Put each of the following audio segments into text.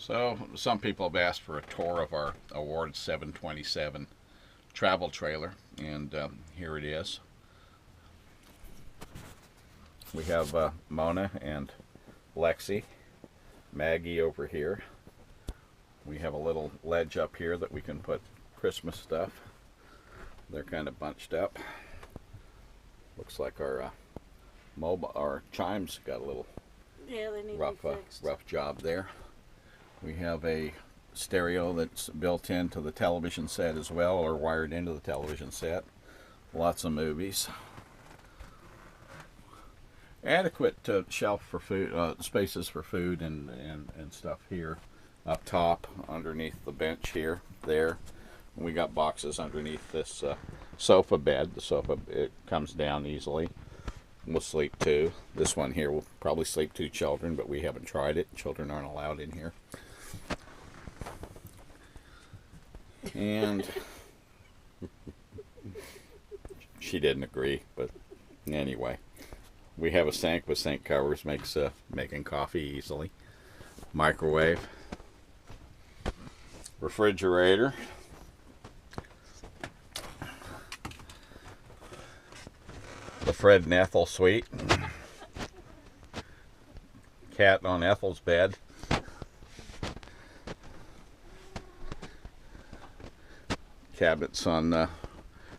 So some people have asked for a tour of our Award 727 travel trailer, and here it is. We have Mona and Lexi, Maggie over here. We have a little ledge up here that we can put Christmas stuff. They're kind of bunched up. Looks like our our chimes got a little they need rough, to be fixed. rough job there. We have a stereo that's built into the television set as well, or wired into the television set. Lots of movies. Adequate shelf for food, spaces for food and stuff here. Up top, underneath the bench here, there. We got boxes underneath this sofa bed. The sofa, it comes down easily. We'll sleep two. This one here will probably sleep two children, but we haven't tried it. Children aren't allowed in here. And she didn't agree, but anyway. We have a sink with sink covers, makes making coffee easily. Microwave. Refrigerator. The Fred and Ethel suite. Cat on Ethel's bed. Cabinets on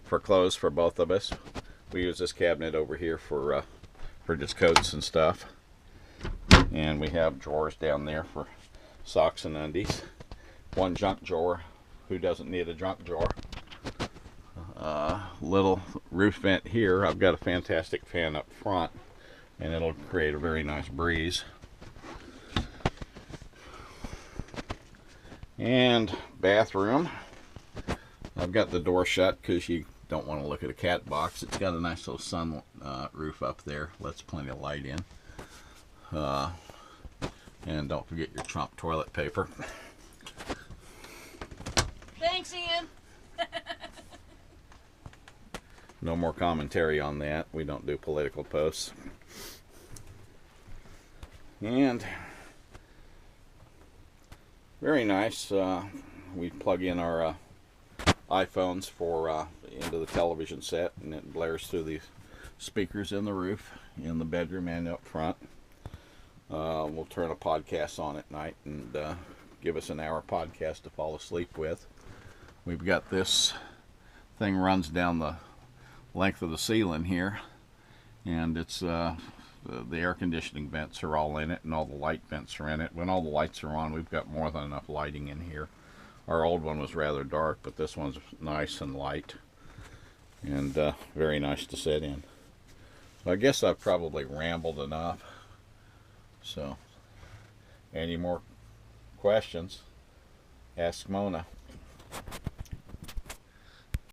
for clothes for both of us. We use this cabinet over here for just coats and stuff. And we have drawers down there for socks and undies. One junk drawer. Who doesn't need a junk drawer? Little roof vent here. I've got a fantastic fan up front, and it'll create a very nice breeze. And bathroom. I've got the door shut because you don't want to look at a cat box. It's got a nice little sun roof up there. Lets plenty of light in. And don't forget your Trump toilet paper. Thanks, Ian. No more commentary on that. We don't do political posts. And very nice. We plug in our iPhones for into the television set, and it blares through the speakers in the roof, in the bedroom, and up front. We'll turn a podcast on at night and give us an hour podcast to fall asleep with. We've got this thing runs down the length of the ceiling here, and it's the air conditioning vents are all in it, and all the light vents are in it. When all the lights are on, we've got more than enough lighting in here. Our old one was rather dark, but this one's nice and light, and very nice to sit in. So I guess I've probably rambled enough. So, any more questions? Ask Mona.